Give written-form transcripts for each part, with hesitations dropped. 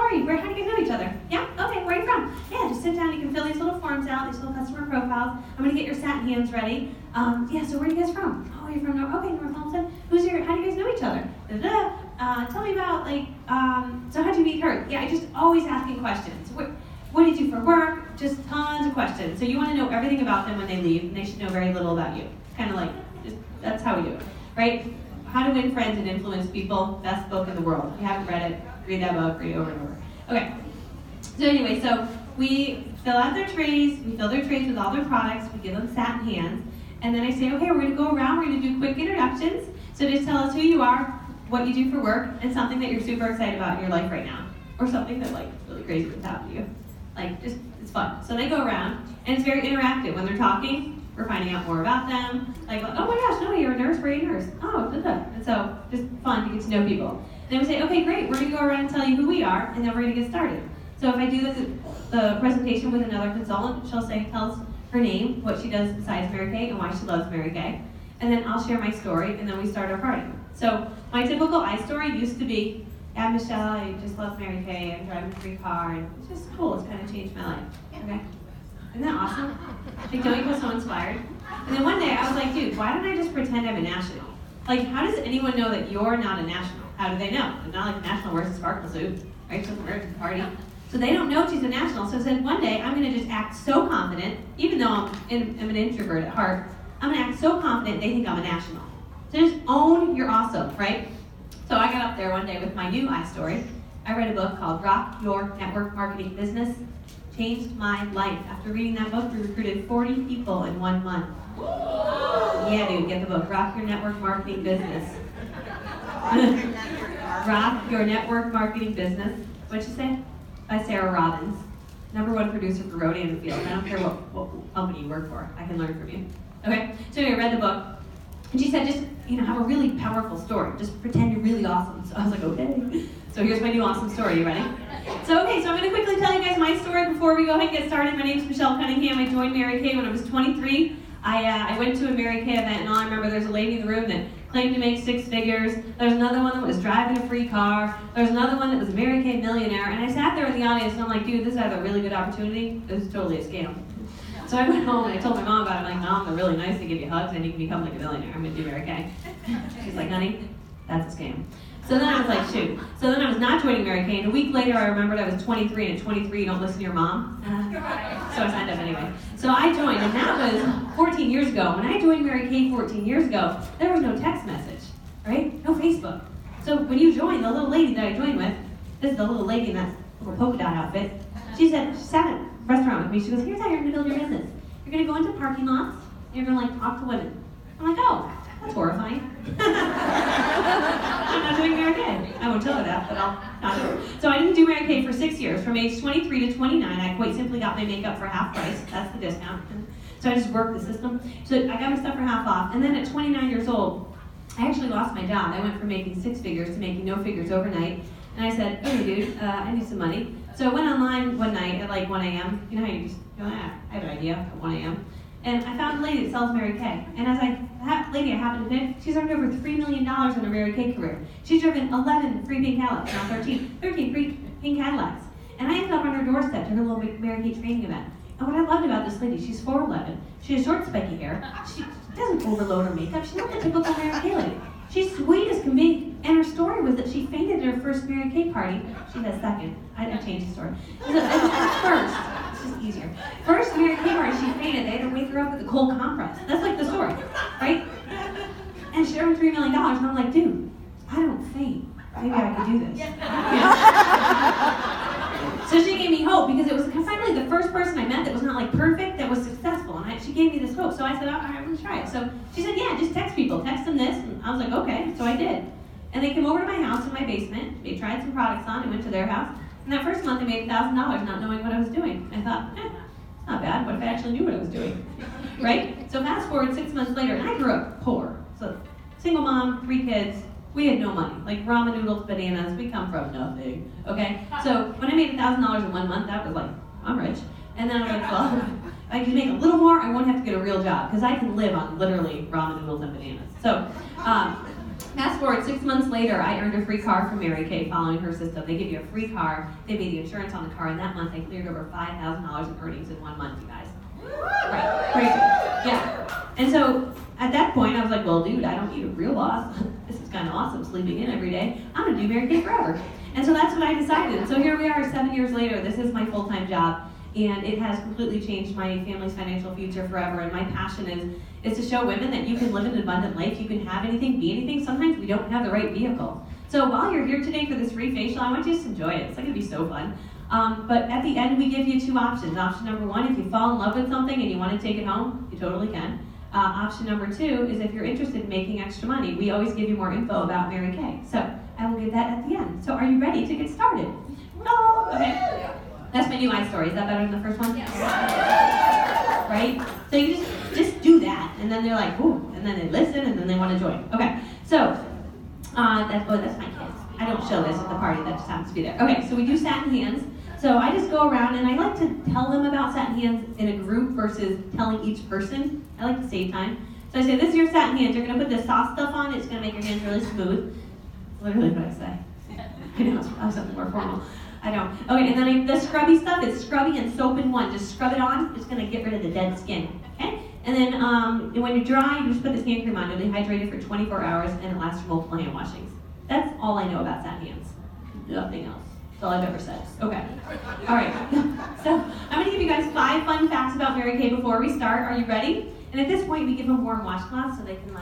are you? How do you guys know each other? Yeah? Okay, where are you from? Yeah, just sit down. You can fill these little forms out, these little customer profiles. I'm going to get your satin hands ready. Yeah, so where are you guys from? Oh, you're from North Homestead. How do you guys know each other? Tell me about, so how'd you meet her? Yeah, I just always asking questions. What do you do for work? Just tons of questions. So you want to know everything about them when they leave, and they should know very little about you. Kind of like, that's how we do it, right? How to Win Friends and Influence People, best book in the world. If you haven't read it, read that book, read it over and over. Okay, so anyway, so we fill out their trays, we fill their trays with all their products, we give them satin hands, and then I say, okay, we're going to go around, we're going to do quick introductions. So just tell us who you are, what you do for work, and something that you're super excited about in your life right now. Or something that really crazy would happen to you. It's fun. So they go around, and it's very interactive. When they're talking, we're finding out more about them. Like, oh my gosh, no, you're a nurse, where are you a nurse? Oh, and so just fun to get to know people. And then we say, okay, great, we're going to go around and tell you who we are, and then we're going to get started. So if I do the presentation with another consultant, she'll tell us her name, what she does besides Mary Kay, and why she loves Mary Kay. And then I'll share my story, and then we start our party. So my typical story used to be, yeah, Michelle, I just love Mary Kay, I'm driving a free car, and it's just cool, it's kind of changed my life, okay? Isn't that awesome? Don't you feel so inspired? And then one day I was like, dude, why don't I just pretend I'm a national? How does anyone know that you're not a national? How do they know? It's not like a national wears a sparkle suit, right? Doesn't wear it to the party. So they don't know she's a national. So I said, one day I'm going to just act so confident, even though I'm an introvert at heart, I'm going to act so confident they think I'm a national. So just own your awesome, right? So I got up there one day with my new story. I read a book called Rock Your Network Marketing Business. Changed my life. After reading that book, we recruited 40 people in 1 month. Yeah, dude, get the book. Rock Your Network Marketing Business. Rock Your Network Marketing Business. What'd you say? By Sarah Robbins. #1 producer for Roadie in the Field. I don't care what company you work for. I can learn from you. Okay? So anyway, I read the book. And she said, just, have a really powerful story. Just pretend you're really awesome. So I was like, okay. So here's my new awesome story. You ready? So I'm going to quickly tell you guys my story before we go ahead and get started. My name is Michelle Cunningham. I joined Mary Kay when I was 23. I went to a Mary Kay event, and all I remember, there's a lady in the room that claimed to make 6 figures. There's another one that was driving a free car. There's another one that was a Mary Kay millionaire. And I sat there in the audience, and I'm like, dude, this is either a really good opportunity. This is totally a scam. So I went home, and I told my mom about it. I'm like, Mom, they're really nice. They give you hugs, and you can become like a millionaire. I'm going to do Mary Kay. She's like, honey, that's a scam. So then I was like, shoot. So then I was not joining Mary Kay, and a week later I remembered I was 23, and at 23 you don't listen to your mom. So I signed up anyway. So I joined, and that was 14 years ago. When I joined Mary Kay 14 years ago, there was no text message, right? No Facebook. So when you join, the little lady that I joined with, this is the little lady in that little polka dot outfit, she sat at a restaurant with me. She goes, here's how you're going to build your business. You're going to go into parking lots, and you're going to talk to women. I'm like, oh, that's horrifying. I'm not doing Mary Kay. I won't tell her that, but I'll not do it. So I didn't do Mary Kay for 6 years. From age 23 to 29, I quite simply got my makeup for half price. That's the discount. So I just worked the system. So I got my stuff for half off. And then at 29 years old, I actually lost my job. I went from making 6 figures to making no figures overnight. And I said, okay, dude, I need some money. So I went online one night at like 1 a.m. You know how you just go, I have an idea at 1 a.m. And I found a lady that sells Mary Kay. And as that lady I happened to pick, she's earned over $3 million in her Mary Kay career. She's driven 11 free pink Cadillacs, now 13 free pink Cadillacs. And I ended up on her doorstep to her little Mary Kay training event. And what I loved about this lady, she's 4'11", she has short spiky hair, she doesn't overload her makeup, she's not the typical Mary Kay lady. She's sweet as can be. And her story was that she fainted at her first Mary Kay party. She has second. I changed the story. First. It's just easier. First Mary Kay party, she fainted. They had to wake her up with a cold compress. That's like the story, right? And she earned $3 million. And I'm like, dude, I don't faint. Maybe I could do this. So she gave me hope because it was finally the first person I met that was not like perfect, that was successful. And she gave me this hope. So I said, all right, I'm going to try it. So she said, yeah, just text people. Text them this. And I was like, okay. So I did. And they came over to my house in my basement. They tried some products on. I went to their house. And that first month I made $1,000 not knowing what I was doing. I thought, not bad. What if I actually knew what I was doing? Right? So fast forward 6 months later, and I grew up poor. So single mom, 3 kids. We had no money. Like ramen noodles, bananas. We come from nothing. Okay? So when I made $1,000 in 1 month, that was like, I'm rich. And then I was like, well, if I can make a little more, I won't have to get a real job because I can live on literally ramen noodles and bananas. So Fast forward 6 months later, I earned a free car from Mary Kay following her system. They give you a free car, they made the insurance on the car, and that month I cleared over $5,000 in earnings in 1 month, you guys. Right, crazy, yeah. And so at that point, I was like, well, dude, I don't need a real boss. This is kind of awesome, sleeping in every day. I'm gonna do Mary Kay forever. And so that's what I decided. So here we are 7 years later. This is my full-time job, and it has completely changed my family's financial future forever. And my passion is to show women that you can live an abundant life, you can have anything, be anything. Sometimes we don't have the right vehicle. So while you're here today for this free facial, I want you to just enjoy it. It's gonna be so fun. But at the end, we give you 2 options. Option number 1, if you fall in love with something and you want to take it home, you totally can. Option number 2 is if you're interested in making extra money. We always give you more info about Mary Kay. So I will give that at the end. So are you ready to get started? No? Okay. That's my new eye story. Is that better than the first one? Yes. Right? So you just do that, and then they're like, ooh, and then they listen, and then they want to join. Okay. So that's my kids. I don't show this at the party. That just happens to be there. Okay. So we do satin hands. So I just go around and I like to tell them about satin hands in a group versus telling each person. I like to save time. So I say, this is your satin hands. You're going to put this soft stuff on. It's going to make your hands really smooth. That's literally what I say. I know, I was something more formal. I know. Okay, and then the scrubby stuff is scrubby and soap in one. Just scrub it on. It's going to get rid of the dead skin. Okay? And then when you're dry, you just put this hand cream on. You'll be hydrated for 24 hours and it lasts for multiple hand washings. That's all I know about satin hands. Nothing else. That's all I've ever said. Okay. All right. So I'm going to give you guys 5 fun facts about Mary Kay before we start. Are you ready? And at this point, we give them warm washcloths so they can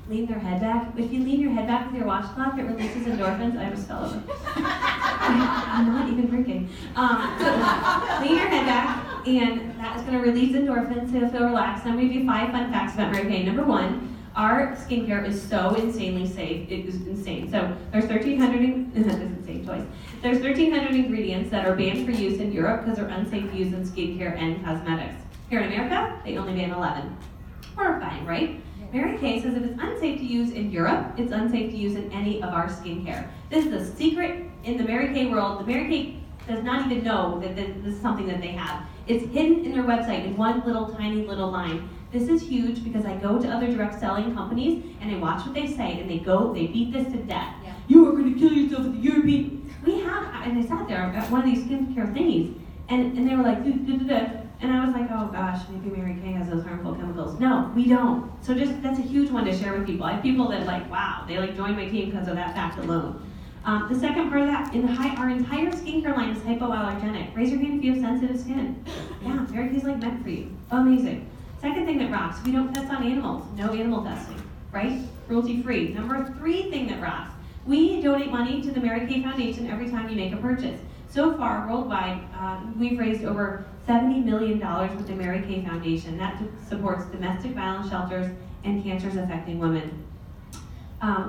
lean their head back. If you lean your head back with your washcloth, it releases endorphins. I almost fell over. I'm not even drinking. So lean your head back, and that is going to release endorphins so you'll feel relaxed. And I'm going to give you 5 fun facts about Mary Kay. Number 1. Our skincare is so insanely safe. It is insane. So there's 1,300. That's an insane choice. There's 1,300 ingredients that are banned for use in Europe because they're unsafe to use in skincare and cosmetics. Here in America, they only ban 11. Horrifying, right? Mary Kay says if it's unsafe to use in Europe, it's unsafe to use in any of our skincare. This is a secret in the Mary Kay world. The Mary Kay does not even know that this is something that they have. It's hidden in their website in one little tiny little line. This is huge because I go to other direct selling companies and I watch what they say and they beat this to death. Yeah. You are going to kill yourself with the European. We have, and I sat there at one of these skincare thingies and they were like, and I was like, oh gosh, maybe Mary Kay has those harmful chemicals. No, we don't. So that's a huge one to share with people. I have people that wow, they joined my team because of that fact alone. The second part of that, our entire skincare line is hypoallergenic. Raise your hand if you have sensitive skin. Yeah, Mary Kay's meant for you. Amazing. Second thing that rocks, we don't test on animals. No animal testing, right? Cruelty-free. Number 3 thing that rocks, we donate money to the Mary Kay Foundation every time you make a purchase. So far, worldwide, we've raised over $70 million with the Mary Kay Foundation. That supports domestic violence shelters and cancers affecting women.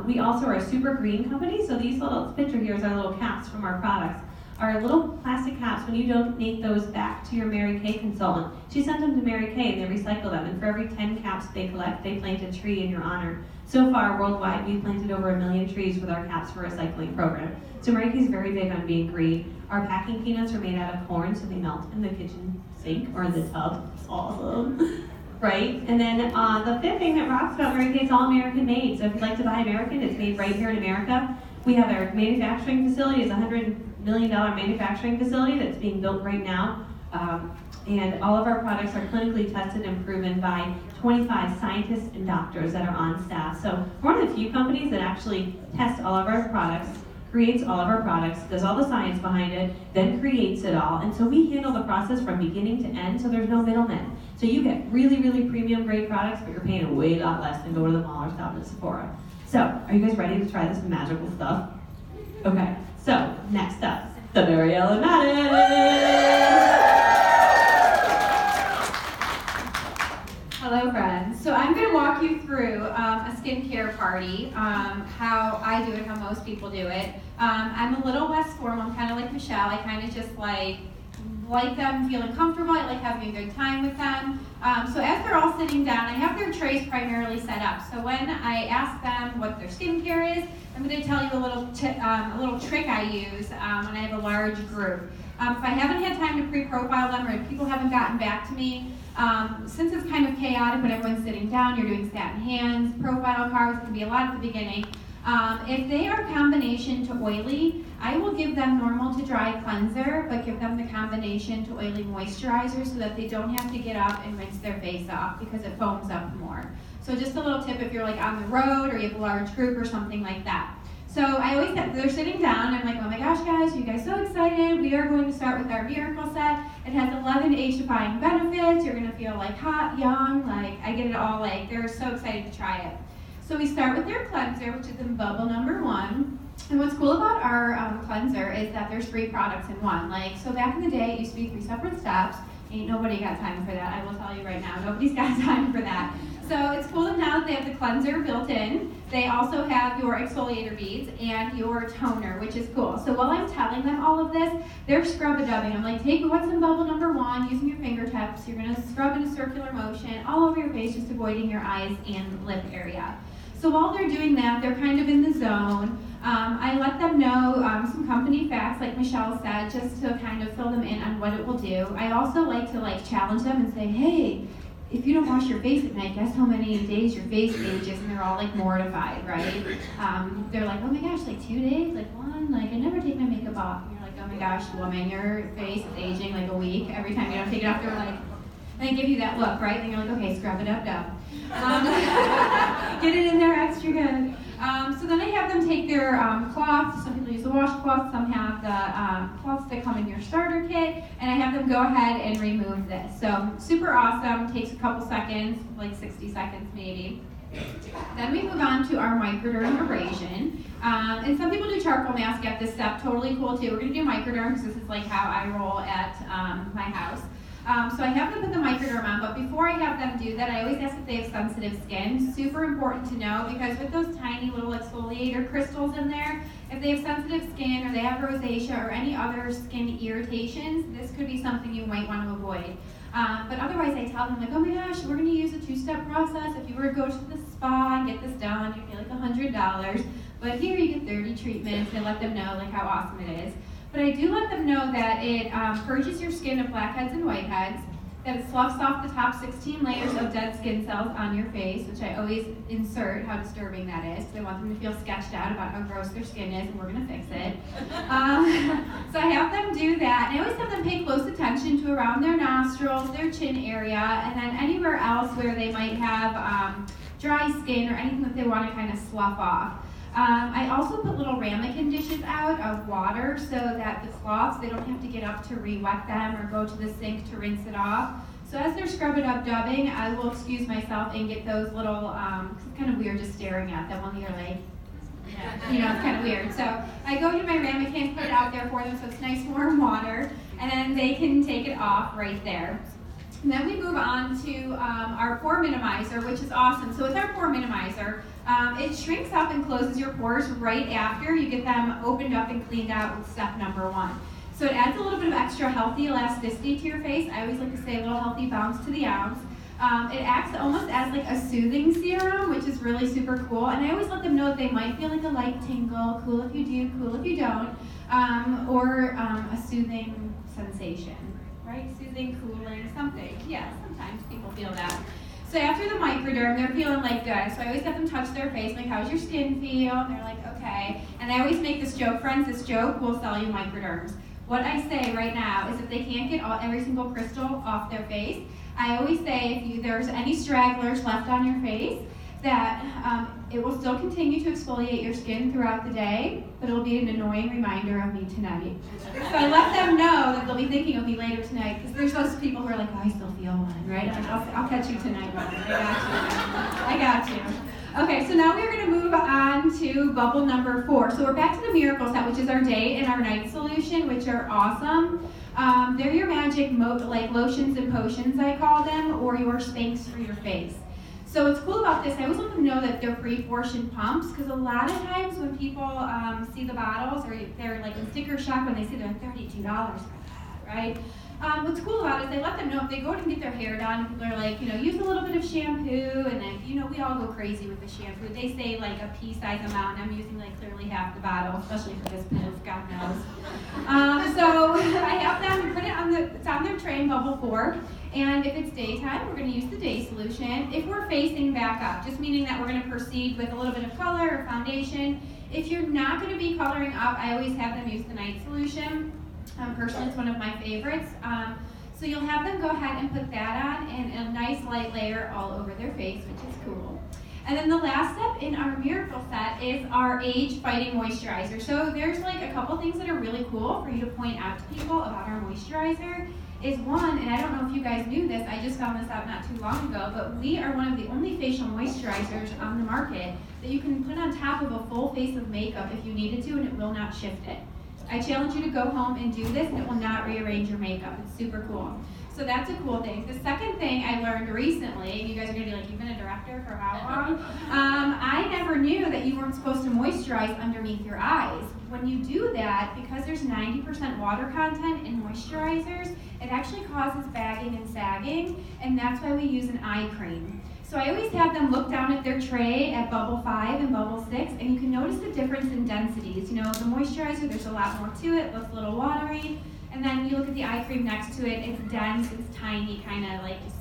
We also are a super green company, so these little picture here is our little caps from our products. Our little plastic caps, when you donate those back to your Mary Kay consultant, she sends them to Mary Kay and they recycle them. And for every 10 caps they collect, they plant a tree in your honor. So far, worldwide, we've planted over 1 million trees with our Caps for Recycling program. So Mary Kay's very big on being green. Our packing peanuts are made out of corn, so they melt in the kitchen sink or in the tub. It's awesome. Right? And then the 5th thing that rocks about Mary Kay is all American made. So if you'd like to buy American, it's made right here in America. We have our manufacturing facility. It's a $100 million manufacturing facility that's being built right now. And all of our products are clinically tested and proven by 25 scientists and doctors that are on staff. So we're one of the few companies that actually tests all of our products, creates all of our products, does all the science behind it, then creates it all. And so we handle the process from beginning to end, so there's no middlemen. So you get really, really premium grade products, but you're paying a way lot less than go to the mall or stop at Sephora. So, are you guys ready to try this magical stuff? Okay, so next up, the Mary Ellen Madden. Hello, friends. So I'm going to walk you through a skincare party, how I do it, how most people do it. I'm a little less formal. I'm kind of like Michelle. I kind of just like them feeling comfortable. I like having a good time with them. So as they're all sitting down, I have their trays primarily set up. So when I ask them what their skincare is, I'm going to tell you a little trick I use when I have a large group. If I haven't had time to pre-profile them or if people haven't gotten back to me, since it's kind of chaotic when everyone's sitting down, you're doing satin hands, profile cards, it can be a lot at the beginning. If they are combination to oily, I will give them normal to dry cleanser, but give them the combination to oily moisturizer so that they don't have to get up and rinse their face off because it foams up more. So just a little tip if you're like on the road or you have a large group or something like that. So I always, they're sitting down, I'm like, oh my gosh guys, you guys so excited. We are going to start with our Miracle Set. It has 11 age-defying benefits. You're gonna feel like hot, young, like I get it all, like they're so excited to try it. So we start with their cleanser, which is in bubble number 1. And what's cool about our cleanser is that there's 3 products in one. Like, so back in the day, it used to be 3 separate steps. Ain't nobody got time for that, I will tell you right now. Nobody's got time for that. So it's cool now that they have the cleanser built in. They also have your exfoliator beads and your toner, which is cool. So while I'm telling them all of this, they're scrub-a-dubbing. I'm like, take what's in bubble number 1, using your fingertips. You're gonna scrub in a circular motion all over your face, just avoiding your eyes and lip area. So while they're doing that, they're kind of in the zone. I let them know some company facts, like Michelle said, just to kind of fill them in on what it will do. I also like to challenge them and say, hey, if you don't wash your face at night, guess how many days your face ages? And they're all mortified, right? They're like, oh my gosh, 2 days? 1? I never take my makeup off. And you're like, oh my gosh, woman, your face is aging a week. Every time you don't take it off, they're like, and they give you that look, right? And you're like, okay, scrub it up, get it in there extra good. So then I have them take their cloths. Some people use the washcloth, some have the cloths that come in your starter kit, and I have them go ahead and remove this. So super awesome, takes a couple seconds, 60 seconds maybe. Then we move on to our microderm abrasion. And some people do charcoal mask at this step, totally cool too. We're gonna do microderm because this is how I roll at my house. So I have them put the microderm on, but before I have them do that, I always ask if they have sensitive skin. Super important to know because with those tiny little exfoliator crystals in there, if they have sensitive skin or they have rosacea or any other skin irritations, this could be something you might want to avoid. But otherwise I tell them oh my gosh, we're going to use a 2-step process. If you were to go to the spa and get this done, you'd pay $100. But here you get 30 treatments and let them know how awesome it is. But I do let them know that it purges your skin of blackheads and whiteheads, that it sloughs off the top 16 layers of dead skin cells on your face, which I always insert how disturbing that is, because I want them to feel sketched out about how gross their skin is, and we're going to fix it. So I have them do that, and I always have them pay close attention to around their nostrils, their chin area, and then anywhere else where they might have dry skin or anything that they want to kind of slough off. I also put little ramekin dishes out of water so that the cloths, they don't have to get up to re-wet them or go to the sink to rinse it off. So as they're scrubbing up dubbing, I will excuse myself and get those little, it's kind of weird just staring at them when you're it's kind of weird. So I go to my ramekin, put it out there for them so it's nice warm water, and then they can take it off right there. And then we move on to our pore minimizer, which is awesome. So with our pore minimizer, it shrinks up and closes your pores right after you get them opened up and cleaned out with step number 1. So it adds a little bit of extra healthy elasticity to your face. I always like to say a little healthy bounce to the ounce. It acts almost as a soothing serum, which is really super cool. And I always let them know that they might feel a light tingle, cool if you do, cool if you don't, or a soothing sensation. Right? Soothing, cooling, something. Yeah, sometimes people feel that. So after the microderm, they're feeling good. So I always have them touch their face, how's your skin feel? And they're like, okay. And I always make this joke, friends, this joke will sell you microderms. What I say right now is if they can't get every single crystal off their face, I always say if there's any stragglers left on your face, that it will still continue to exfoliate your skin throughout the day, but it'll be an annoying reminder of me tonight. So I let them know that they'll be thinking of me later tonight, because there's those people who are like, oh, I still feel one, right? I'll catch you tonight, brother. I got you. Okay, so now we're going to move on to bubble number 4. So we're back to the Miracle Set, which is our day and our night solution, which are awesome. They're your magic lotions and potions, I call them, or your Spanx for your face. So what's cool about this, I always let them know that they're pre-portioned pumps, because a lot of times when people see the bottles, or they're in sticker shock when they see they're $32 for that, right? What's cool about it is I let them know if they go and get their hair done, people are use a little bit of shampoo, and then, we all go crazy with the shampoo. They say a pea-size amount, and I'm using clearly half the bottle, especially for this poof, God knows. So I have them put it it's on their tray in bubble 4, And if it's daytime, we're going to use the day solution. If we're facing back up, just meaning that we're going to proceed with a little bit of color or foundation. If you're not going to be coloring up, I always have them use the night solution. Personally, it's one of my favorites. So you'll have them go ahead and put that on and a nice light layer all over their face, which is cool. And then the last step in our miracle set is our age-fighting moisturizer. So there's like a couple things that are really cool for you to point out to people about our moisturizer. Is one, and I don't know if you guys knew this, I just found this out not too long ago, but we are one of the only facial moisturizers on the market that you can put on top of a full face of makeup if you needed to, and it will not shift it. I challenge you to go home and do this, and it will not rearrange your makeup. It's super cool. So that's a cool thing. The second thing I learned recently, and you guys are gonna be like, you've been a director for how long? I never knew that you weren't supposed to moisturize underneath your eyes. When you do that, because there's 90% water content in moisturizers, it actually causes bagging and sagging, and that's why we use an eye cream. So I always have them look down at their tray at bubble 5 and bubble 6, and you can notice the difference in densities. You know, the moisturizer, there's a lot more to it, looks a little watery, and then you look at the eye cream next to it, it's dense, it's tiny, kind of like just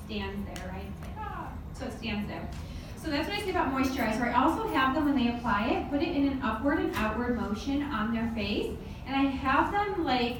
stands there, right? It's like, ah, so it stands there. So that's what I say about moisturizer. I also have them, when they apply it, put it in an upward and outward motion on their face, and I have them like,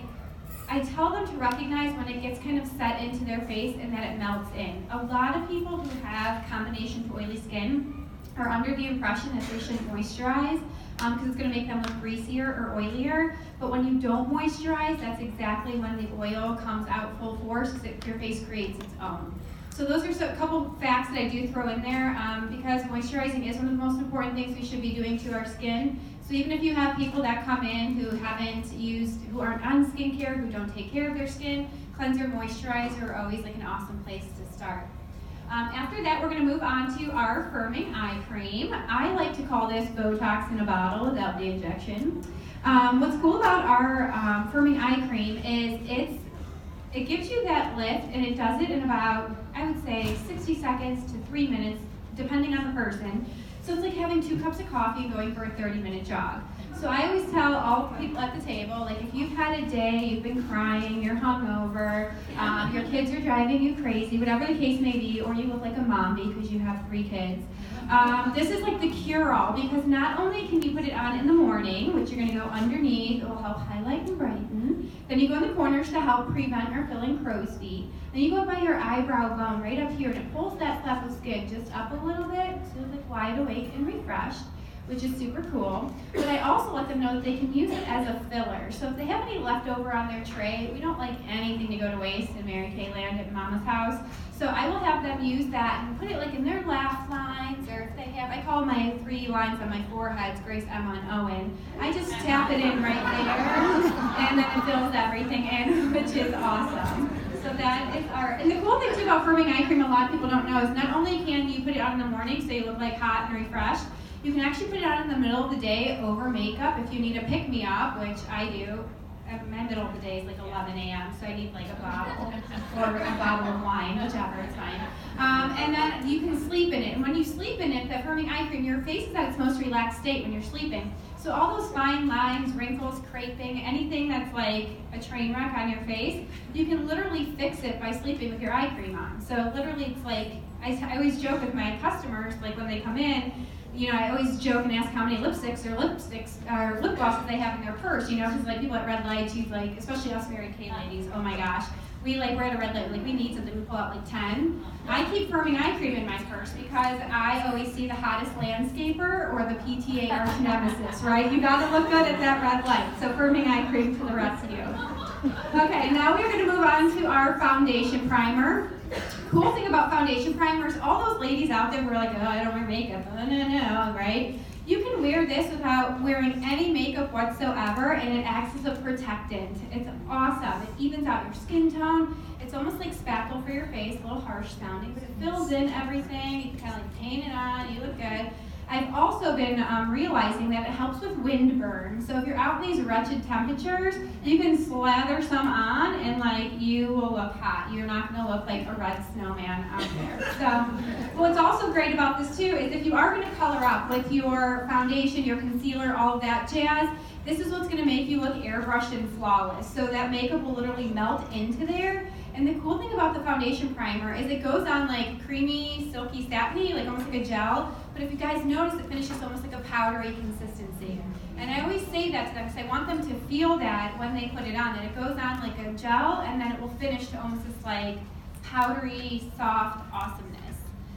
I tell them to recognize when it gets kind of set into their face and that it melts in. A lot of people who have combination to oily skin are under the impression that they shouldn't moisturize because it's going to make them look greasier or oilier. But when you don't moisturize, that's exactly when the oil comes out full force because your face creates its own. So those are a couple facts that I do throw in there because moisturizing is one of the most important things we should be doing to our skin. So even if you have people that come in who who aren't on skincare, who don't take care of their skin, cleanser, moisturizer are always like an awesome place to start. After that, we're going to move on to our firming eye cream. I like to call this Botox in a bottle without the injection. What's cool about our firming eye cream is it gives you that lift, and it does it in about, I would say, 60 seconds to 3 minutes, depending on the person. So it's like having 2 cups of coffee and going for a 30-minute jog. So I always tell all the people at the table, like if you've had a day, you've been crying, you're hungover, your kids are driving you crazy, whatever the case may be, or you look like a mommy because you have 3 kids, this is like the cure-all because not only can you put it on in the morning, which you're going to go underneath, it will help highlight and brighten. Then you go in the corners to help prevent or fill in crow's feet. Then you go by your eyebrow bone right up here, and it pulls that flap of skin just up a little bit so it's like wide awake and refreshed, which is super cool. But I also let them know that they can use it as a filler. So if they have any leftover on their tray, we don't like anything to go to waste in Mary Kay land at Mama's house. So I will have them use that and put it like in their laugh lines, or if they have, I call my 3 lines on my foreheads, Grace, Emma, and Owen. I just tap it in right there, and then it fills everything in, which is awesome. So that is and the cool thing too about firming eye cream, a lot of people don't know, is not only can you put it on in the morning so you look like hot and refreshed, you can actually put it on in the middle of the day over makeup if you need a pick-me-up, which I do. My middle of the day is like 11 a.m., so I need like a bottle or a bottle of wine, whichever, it's fine. And then you can sleep in it. And when you sleep in it, that firming eye cream, your face is at its most relaxed state when you're sleeping. So all those fine lines, wrinkles, creping, anything that's like a train wreck on your face, you can literally fix it by sleeping with your eye cream on. So literally it's like, I always joke with my customers, like when they come in, you know, I always joke and ask how many lipsticks or lip glosses they have in their purse, you know, because like people at red lights, you like, especially us Mary Kay ladies, oh my gosh, we're at a red light, like we need something, we pull out like 10. I keep firming eye cream in my purse because I always see the hottest landscaper or the PTA arch nemesis, right? You gotta look good at that red light, so firming eye cream to the rescue. Okay, now we're gonna move on to our foundation primer. Cool thing about foundation primers, all those ladies out there who are like, oh, I don't wear makeup, no, right? You can wear this without wearing any makeup whatsoever, and it acts as a protectant. It's awesome. It evens out your skin tone. It's almost like spackle for your face, a little harsh sounding, but it fills in everything. You can kind of like paint it on, you look good. I've also been realizing that it helps with windburn. So if you're out in these wretched temperatures, you can slather some on and like you will look hot. You're not gonna look like a red snowman out there. So what's also great about this too is if you are gonna color up with your foundation, your concealer, all of that jazz, This is what's gonna make you look airbrushed and flawless. So that makeup will literally melt into there. And the cool thing about the foundation primer is it goes on like creamy, silky, satiny, like almost like a gel. But if you guys notice, it finishes almost like a powdery consistency. And I always say that to them because I want them to feel that when they put it on, that it goes on like a gel and then it will finish to almost this like powdery, soft awesomeness.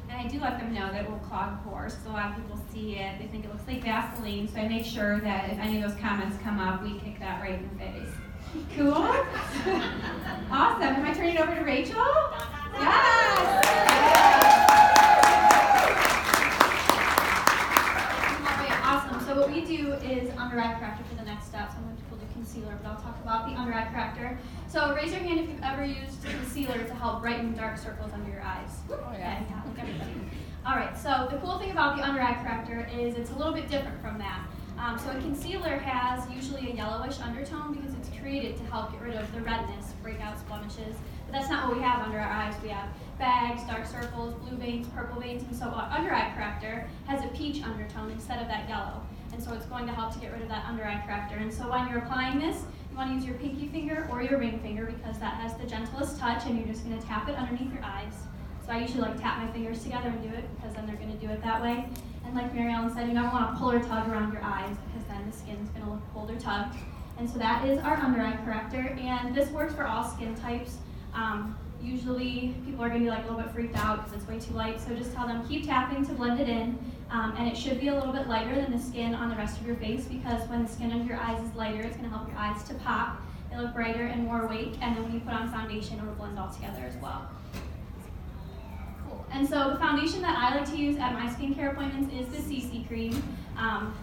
And I do let them know that it will clog pores because a lot of people see it, they think it looks like Vaseline, so I make sure that if any of those comments come up, we kick that right in the face. Cool? Awesome. Am I turning it over to Rachel? Yes! All right, awesome. So what we do is under eye corrector for the next step. So I'm going to do concealer, but I'll talk about the under eye corrector. So raise your hand if you've ever used concealer to help brighten dark circles under your eyes. Oh, yeah. Okay, like everybody. All right, so the cool thing about the under eye corrector is it's a little bit different from that. So a concealer has usually a yellowish undertone because it's created to help get rid of the redness, breakouts, blemishes. But that's not what we have under our eyes. We have bags, dark circles, blue veins, purple veins, and so our under eye corrector has a peach undertone instead of that yellow. And so it's going to help to get rid of that under eye corrector. And so when you're applying this, you want to use your pinky finger or your ring finger because that has the gentlest touch, and you're just going to tap it underneath your eyes. So I usually like tap my fingers together and do it because then they're going to do it that way. And like Mary Ellen said, you never want to pull or tug around your eyes because then the skin's going to look pulled or tugged. And so that is our under eye corrector, and this works for all skin types. Usually people are going to be like a little bit freaked out because it's way too light, so just tell them keep tapping to blend it in. And it should be a little bit lighter than the skin on the rest of your face because when the skin under your eyes is lighter, it's going to help your eyes to pop. They look brighter and more awake, and then when you put on foundation, it will blend all together as well. And so the foundation that I like to use at my skincare appointments is the CC cream.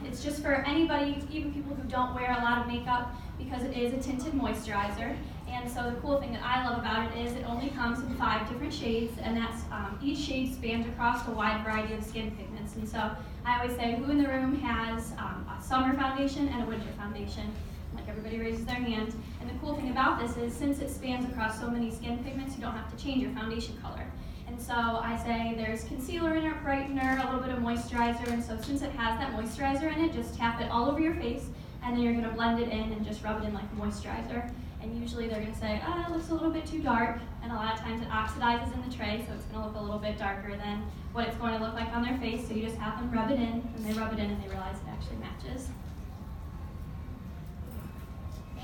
It's just for anybody, even people who don't wear a lot of makeup, because it is a tinted moisturizer. And so the cool thing that I love about it is it only comes in 5 different shades, and that's each shade spans across a wide variety of skin pigments. And so I always say, who in the room has a summer foundation and a winter foundation? Like everybody raises their hand. And the cool thing about this is since it spans across so many skin pigments, you don't have to change your foundation color. And so I say there's concealer in it, brightener, a little bit of moisturizer, and so since it has that moisturizer in it, just tap it all over your face, and then you're going to blend it in and just rub it in like a moisturizer. And usually they're going to say, oh, it looks a little bit too dark, and a lot of times it oxidizes in the tray, so it's going to look a little bit darker than what it's going to look like on their face, so you just have them rub it in, and they rub it in and they realize it actually matches.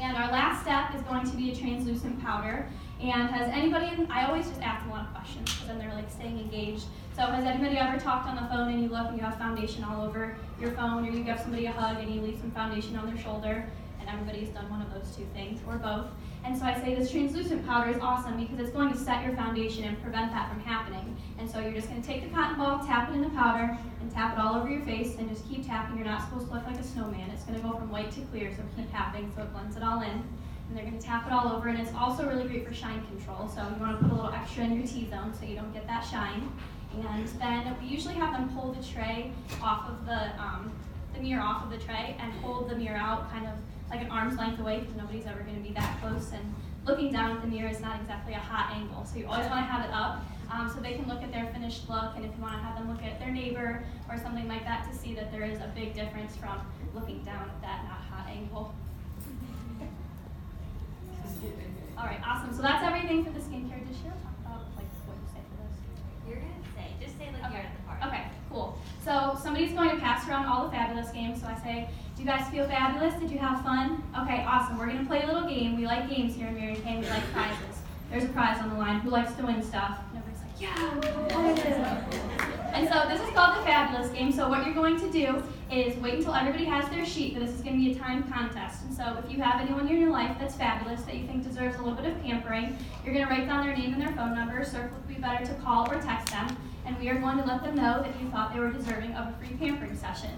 And our last step is going to be a translucent powder. And has anybody, I always just ask them a lot of questions because then they're like staying engaged. So has anybody ever talked on the phone and you look and you have foundation all over your phone, or you give somebody a hug and you leave some foundation on their shoulder? And everybody's done one of those two things, or both. And so I say this translucent powder is awesome because it's going to set your foundation and prevent that from happening. And so you're just going to take the cotton ball, tap it in the powder, and tap it all over your face, and just keep tapping. You're not supposed to look like a snowman. It's going to go from white to clear, so keep tapping so it blends it all in. And they're going to tap it all over, and it's also really great for shine control. So you want to put a little extra in your T-zone so you don't get that shine. And then we usually have them pull the tray off of the mirror off of the tray and hold the mirror out kind of like an arm's length away because nobody's ever going to be that close. And looking down at the mirror is not exactly a hot angle, so you always want to have it up so they can look at their finished look. And if you want to have them look at their neighbor or something like that to see that there is a big difference from looking down at that not hot angle. All right, awesome. So that's everything for the skincare. Did Cheryl talk about like what you say for this? You're gonna say, just say like Okay. you're at the party. Okay, cool. So somebody's going to pass around all the fabulous games. So I say, do you guys feel fabulous? Did you have fun? Okay, awesome. We're gonna play a little game. We like games here in Mary Kay. We like prizes. There's a prize on the line. Who likes to win stuff? And everybody's like, yeah, what is it? And so this is called the fabulous game. So what you're going to do is wait until everybody has their sheet, but this is going to be a timed contest. And so if you have anyone in your life that's fabulous, that you think deserves a little bit of pampering, you're going to write down their name and their phone number, so it would be better to call or text them, and we are going to let them know that you thought they were deserving of a free pampering session.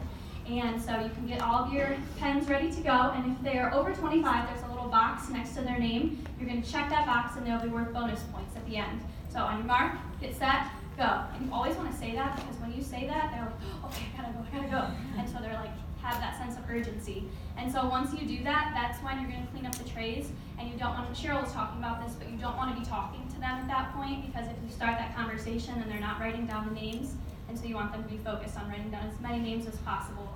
And so you can get all of your pens ready to go, and if they are over 25, there's a little box next to their name. You're going to check that box, and they'll be worth bonus points at the end. So on your mark, get set, go. And you always want to say that because when you say that, they're like, okay, I gotta go. And so they're like, have that sense of urgency. And so once you do that, that's when you're gonna clean up the trays, and you don't want to, Cheryl was talking about this, but you don't want to be talking to them at that point because if you start that conversation and they're not writing down the names, and so you want them to be focused on writing down as many names as possible.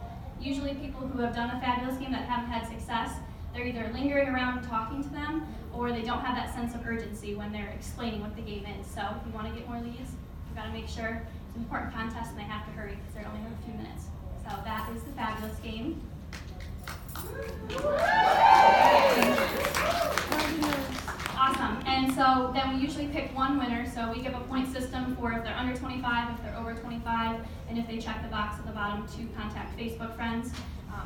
Usually people who have done a fabulous game that haven't had success, they're either lingering around and talking to them, or they don't have that sense of urgency when they're explaining what the game is. So if you want to get more leads, you've got to make sure it's an important contest and they have to hurry because they only have a few minutes. So that is the fabulous game. Awesome. And so then we usually pick one winner. So we give a point system for if they're under 25, if they're over 25, and if they check the box at the bottom to contact Facebook friends.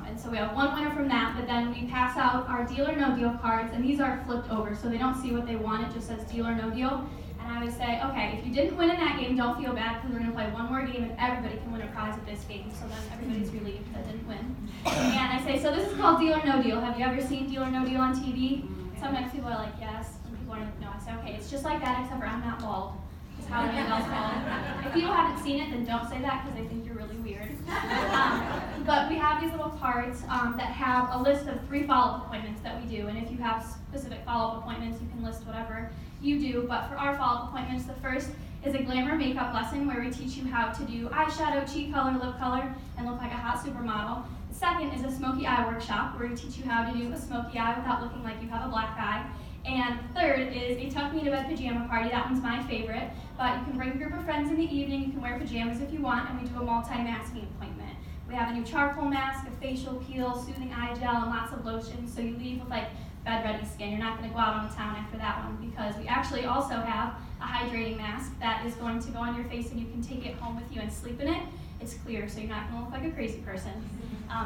And so we have one winner from that, but then we pass out our deal or no deal cards, and these are flipped over, so they don't see what they want. It just says deal or no deal. And I would say, okay, if you didn't win in that game, don't feel bad because we're going to play one more game and everybody can win a prize at this game. So then everybody's relieved that didn't win. And I say, so this is called deal or no deal. Have you ever seen deal or no deal on TV? Sometimes people are like, yes. Some people are like, no. I say, okay, it's just like that except for I'm not bald. Is how everyone else bald. If people haven't seen it, then don't say that because they think you're really weird. But we have these little cards that have a list of 3 follow-up appointments that we do. And if you have specific follow-up appointments, you can list whatever you do. But for our follow-up appointments, the first is a glamour makeup lesson where we teach you how to do eyeshadow, cheek color, lip color, and look like a hot supermodel. The second is a smoky eye workshop where we teach you how to do a smoky eye without looking like you have a black eye. And third is a tuck me to bed pajama party. That one's my favorite. But you can bring a group of friends in the evening. You can wear pajamas if you want, and we do a multi-masking appointment. We have a new charcoal mask, a facial peel, soothing eye gel, and lots of lotion. So you leave with like bed-ready skin. You're not going to go out on the town after that one because we actually also have a hydrating mask that is going to go on your face and you can take it home with you and sleep in it. It's clear, so you're not going to look like a crazy person.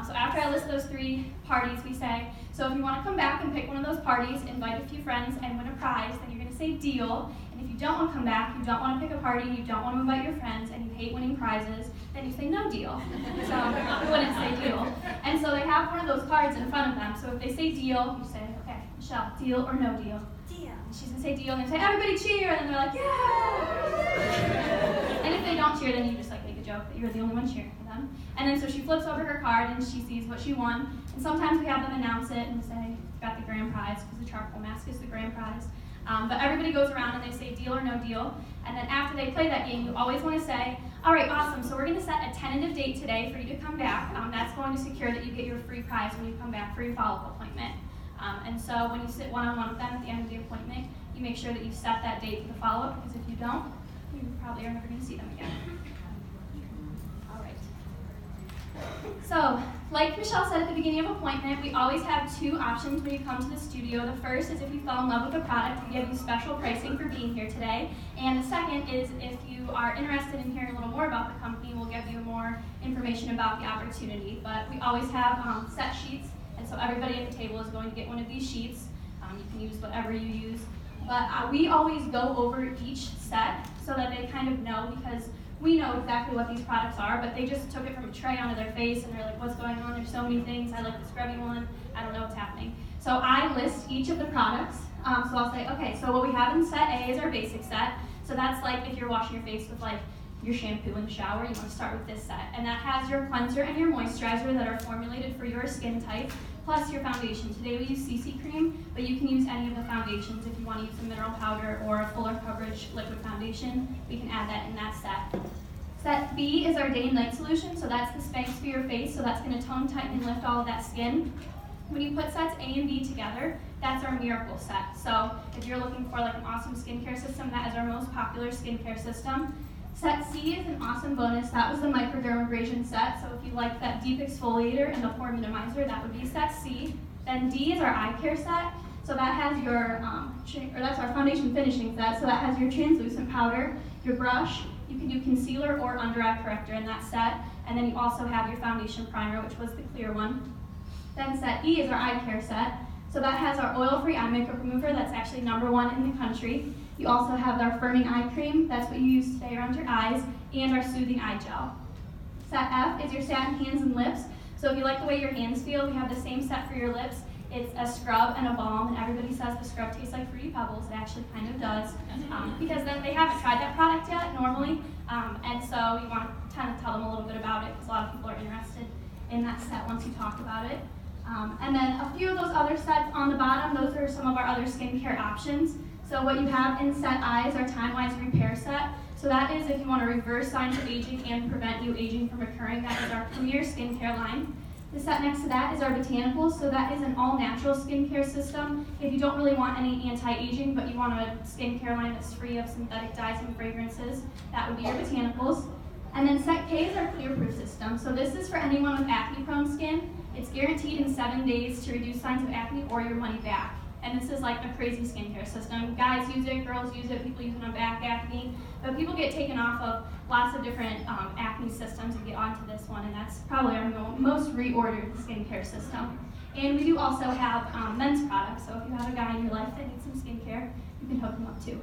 So after I list those 3 parties, we say, so if you want to come back and pick one of those parties, invite a few friends, and win a prize, then you're going to say deal. And if you don't want to come back, you don't want to pick a party, you don't want to invite your friends, and you hate winning prizes, then you say no deal. So you wouldn't say deal. And so they have one of those cards in front of them. So if they say deal, you say, okay, Michelle, deal or no deal? Deal. And she's going to say deal, and they say, everybody cheer, and then they're like, yeah! And if they don't cheer, then you just like make a joke that you're the only one cheering for them. And then so she flips over her card, and she sees what she won. And sometimes we have them announce it and say, you got the grand prize, because the charcoal mask is the grand prize. But everybody goes around and they say deal or no deal. And then after they play that game, you always want to say, all right, awesome, so we're going to set a tentative date today for you to come back. That's going to secure that you get your free prize when you come back for your follow-up appointment. And so when you sit one-on-one with them at the end of the appointment, you make sure that you set that date for the follow-up, because if you don't, you probably are never going to see them again. All right. So, like Michelle said at the beginning of appointment, we always have 2 options when you come to the studio. The first is if you fell in love with the product, we give you special pricing for being here today. And the second is if you are interested in hearing a little more about the company, we'll give you more information about the opportunity. But we always have set sheets, and so everybody at the table is going to get one of these sheets. You can use whatever you use. But we always go over each set so that they kind of know, because we know exactly what these products are, but they just took it from a tray onto their face and they're like, what's going on? There's so many things. I like the scrubby one. I don't know what's happening. So I list each of the products. So I'll say, okay, so what we have in set A is our basic set. So that's like if you're washing your face with like your shampoo in the shower, you want to start with this set. And that has your cleanser and your moisturizer that are formulated for your skin type, plus your foundation. Today we use CC cream, but you can use any of the foundations. If you want to use a mineral powder or a fuller coverage liquid foundation, we can add that in that set. Set B is our day and night solution, so that's the Spanx for your face, so that's going to tone, tighten, and lift all of that skin. When you put sets A and B together, that's our miracle set. So if you're looking for like an awesome skincare system, that is our most popular skincare system. Set C is an awesome bonus. That was the microdermabrasion set. So if you like that deep exfoliator and the pore minimizer, that would be set C. Then D is our eye care set. So that has your, that's our foundation finishing set. So that has your translucent powder, your brush. You can do concealer or under eye corrector in that set. And then you also have your foundation primer, which was the clear one. Then set E is our eye care set. So that has our oil-free eye makeup remover. That's actually #1 in the country. You also have our firming eye cream. That's what you use today around your eyes. And our soothing eye gel. Set F is your satin hands and lips. So if you like the way your hands feel, we have the same set for your lips. It's a scrub and a balm, and everybody says the scrub tastes like Fruity Pebbles. It actually kind of does, because then they haven't tried that product yet normally, and so you want to kind of tell them a little bit about it, because a lot of people are interested in that set once you talk about it. And then a few of those other sets on the bottom, those are some of our other skincare options. So what you have in set I is our Time-Wise Repair set. So that is if you want to reverse signs of aging and prevent you aging from occurring. That is our premier skincare line. The set next to that is our botanicals. So that is an all-natural skincare system. If you don't really want any anti-aging, but you want a skincare line that's free of synthetic dyes and fragrances, that would be your botanicals. And then set K is our clear proof system. So this is for anyone with acne-prone skin. It's guaranteed in 7 days to reduce signs of acne or your money back. And this is like a crazy skincare system. Guys use it, girls use it, people use it on back acne. But people get taken off of lots of different acne systems and get onto this one, and that's probably our most reordered skincare system. And we do also have men's products, so if you have a guy in your life that needs some skincare, you can hook him up too.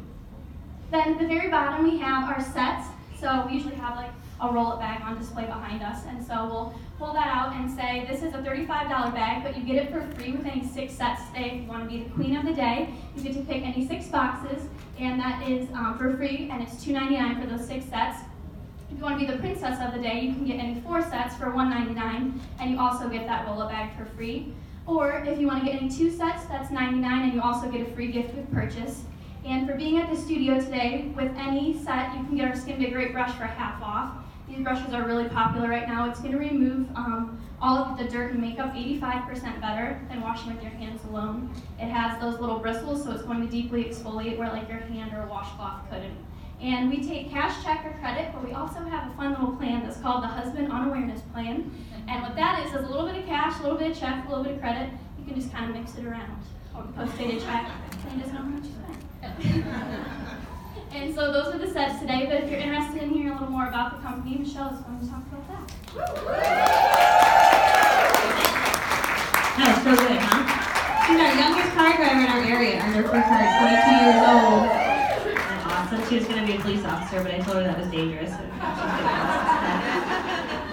Then at the very bottom we have our sets. So we usually have like a roll-up bag on display behind us, and so we'll pull that out and say this is a $35 bag, but you get it for free with any 6 sets today. If you want to be the queen of the day, you get to pick any 6 boxes, and that is for free, and it's $2.99 for those 6 sets. If you want to be the princess of the day, you can get any 4 sets for $1.99, and you also get that roll-up bag for free. Or if you want to get any 2 sets, that's $99, and you also get a free gift with purchase. And for being at the studio today, with any set, you can get our Skin Vigorate brush for half off. These brushes are really popular right now. It's going to remove all of the dirt and makeup 85% better than washing with your hands alone. It has those little bristles, so it's going to deeply exfoliate where like your hand or a washcloth couldn't. And we take cash, check, or credit, but we also have a fun little plan that's called the Husband Unawareness Plan. And what that is a little bit of cash, a little bit of check, a little bit of credit. You can just kind of mix it around. Or post-dated check, and just know how much you spent. And so those are the sets today, but if you're interested in hearing a little more about the company, Michelle is going to talk about that. That was so good, huh? She's our youngest car driver in our area, under for her, 22 years old. And awesome. She was going to be a police officer, but I told her that was dangerous.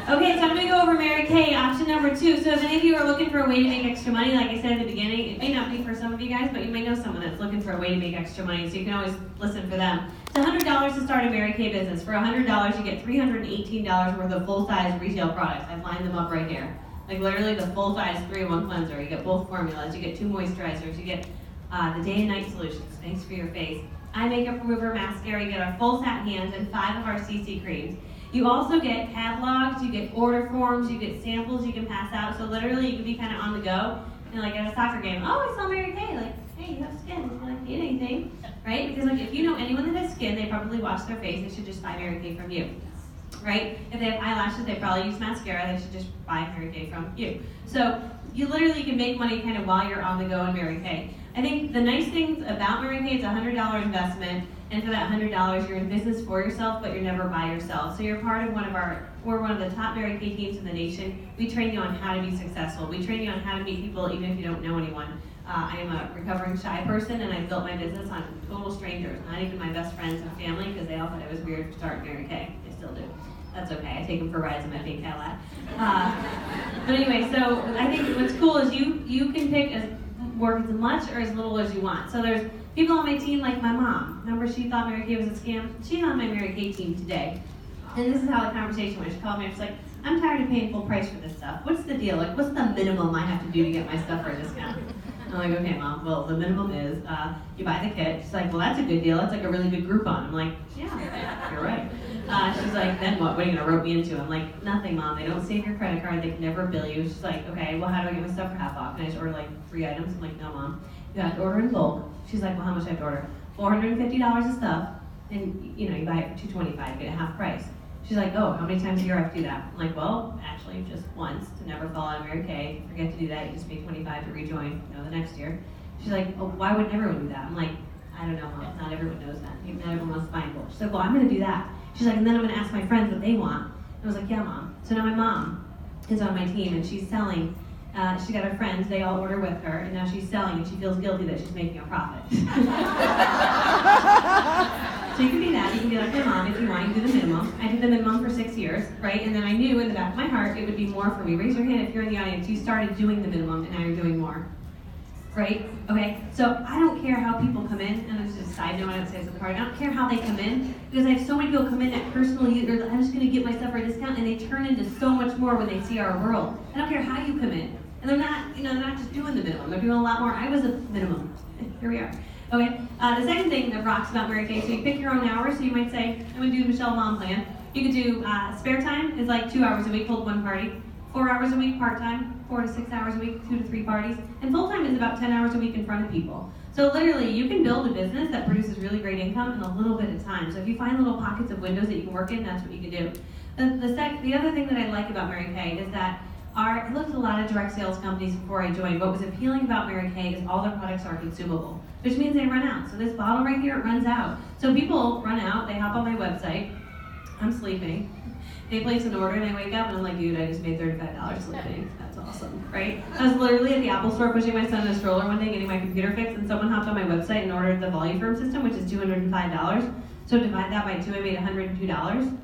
So okay, so I'm going to go over Mary Kay, option number 2. So if any of you are looking for a way to make extra money, like I said at the beginning, it may not be for some of you guys, but you may know someone that's looking for a way to make extra money, so you can always listen for them. It's $100 to start a Mary Kay business. For $100, you get $318 worth of full-size retail products. I've lined them up right here. Like literally the full-size 3-in-1 cleanser. You get both formulas. You get 2 moisturizers. You get the day and night solutions. Thanks for your face. Eye makeup remover, mascara. You get our full satin hands and 5 of our CC creams. You also get catalogs, you get order forms, you get samples you can pass out. So literally you can be kind of on the go. And like at a soccer game, oh, I saw Mary Kay. Like, hey, you have skin. Do you like need anything? Right? Because like if you know anyone that has skin, they probably wash their face. They should just buy Mary Kay from you. Right? If they have eyelashes, they probably use mascara. They should just buy Mary Kay from you. So you literally can make money kind of while you're on the go in Mary Kay. I think the nice things about Mary Kay, it's a $100 investment. And for that $100, you're in business for yourself, but you're never by yourself. So you're part of we're one of the top Mary Kay teams in the nation. We train you on how to be successful. We train you on how to meet people even if you don't know anyone. I am a recovering shy person, and I built my business on total strangers, not even my best friends and family, because they all thought it was weird to start Mary Kay. They still do. That's okay. I take them for rides in my pink Cadillac. But anyway, so I think what's cool is you can pick work as much or as little as you want. So there's people on my team like my mom. Remember she thought Mary Kay was a scam? She's on my Mary Kay team today. And this is how the conversation went. She called me and she's like, I'm tired of paying full price for this stuff. What's the deal? Like, what's the minimum I have to do to get my stuff for a discount? I'm like, okay, Mom, well, the minimum is you buy the kit. She's like, well, that's a good deal. That's like a really good Groupon. I'm like, yeah, you're right. She's like, then what? What are you going to rope me into? I'm like, nothing, Mom. They don't save your credit card. They can never bill you. She's like, okay, well, how do I get my stuff for half off? Can I just order like 3 items? I'm like, no, Mom. You have to order in bulk. She's like, well, how much do I have to order? $450 of stuff. And, you know, you buy it for $225, get it half price. She's like, oh, how many times a year I have to do that? I'm like, well, actually, just once to never fall out of Mary Kay. Forget to do that. You just pay $25 to rejoin, the next year. She's like, oh, why would everyone do that? I'm like, I don't know, Mom. Not everyone knows that. Not everyone wants to buy in bulk. She's like, well, I'm going to do that. She's like, and then I'm going to ask my friends what they want. And I was like, yeah, Mom. So now my mom is on my team, and she's selling. She got her friends, they all order with her, and now she's selling, and she feels guilty that she's making a profit. So you can do that. You can be like, hey, Mom, if you want, you can do the minimum. I did the minimum for 6 years, right? And then I knew in the back of my heart it would be more for me. Raise your hand if you're in the audience. You started doing the minimum, and now you're doing more. Right? Okay? So I don't care how people come in, and this is just a side note, I don't say this at the party. I don't care how they come in, because I have so many people come in at personal use, or I'm just going to get myself for a discount, and they turn into so much more when they see our world. I don't care how you come in. And they're not, they're not just doing the minimum. They're doing a lot more. I was a minimum. Here we are. Okay. The second thing that rocks about Mary Kay, so you pick your own hours. So you might say, I'm going to do the Michelle Mom plan. You could do spare time is like 2 hours a week, hold one party. 4 hours a week part-time, 4 to 6 hours a week, 2 to 3 parties, and full-time is about 10 hours a week in front of people. So literally, you can build a business that produces really great income in a little bit of time. So if you find little pockets of windows that you can work in, that's what you can do. The other thing that I like about Mary Kay is that I looked at a lot of direct sales companies before I joined. What was appealing about Mary Kay is all their products are consumable, which means they run out. So this bottle right here, it runs out. So people run out, they hop on my website, I'm sleeping, they place an order and I wake up and I'm like, dude, I just made $35 sleeping. That's awesome, right? I was literally at the Apple store pushing my son in a stroller one day getting my computer fixed and someone hopped on my website and ordered the Voluform system, which is $205. So divide that by 2, I made $102,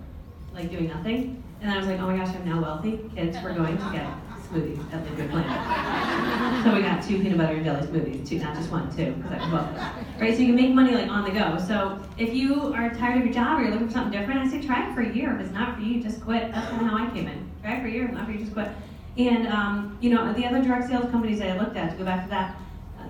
like doing nothing. And I was like, oh my gosh, I'm now wealthy. Kids, we're going to get smoothies at Liquid Planet. So we got 2 peanut butter and jelly smoothies, 2, not just 1, 2, because I was wealthy. Right, so you can make money like on the go. So if you are tired of your job or you're looking for something different, I say try it for a year. If it's not for you, just quit. That's kind of how I came in. Try it for a year, if not for you, just quit. And you know, the other direct sales companies that I looked at, to go back to that,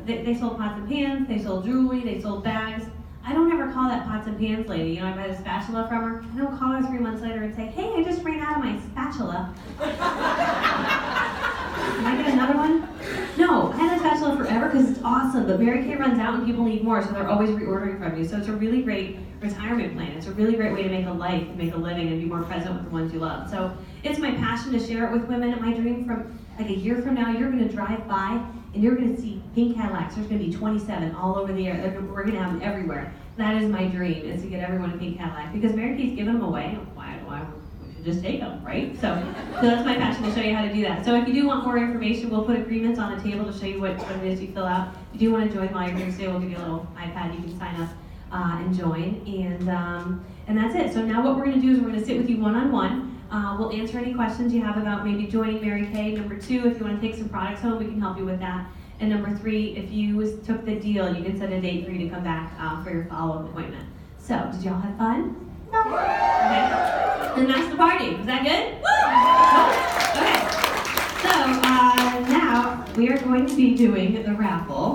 they sold pots and pans, they sold jewelry, they sold bags. I don't ever call that pots and pans lady. You know, I buy the spatula from her. I don't call her 3 months later and say, hey, I just ran out of my spatula. Can I get another one? No, I had a spatula forever because it's awesome, but Mary Kay runs out and people need more, so they're always reordering from you. So it's a really great retirement plan. It's a really great way to make a life, and make a living, and be more present with the ones you love. So it's my passion to share it with women. My dream from like a year from now, you're going to drive by and you're going to see pink Cadillacs. There's going to be 27 all over the air. We're going to have them everywhere. That is my dream, is to get everyone a pink Cadillac, because Mary Kay's giving them away. Why we should just take them, right? So that's my passion, to show you how to do that. So if you do want more information, we'll put agreements on the table to show you what it is you fill out. If you do want to join while you're here today, we'll give you a little iPad. You can sign up and join, and that's it. So now what we're going to do is we're going to sit with you one-on-one. We'll answer any questions you have about maybe joining Mary Kay. Number 2, if you want to take some products home, we can help you with that. And number 3, if you took the deal, you can set a date for you to come back for your follow-up appointment. So, did y'all have fun? No. Okay. Then that's the party. Was that good? Okay. So, now we are going to be doing the raffle.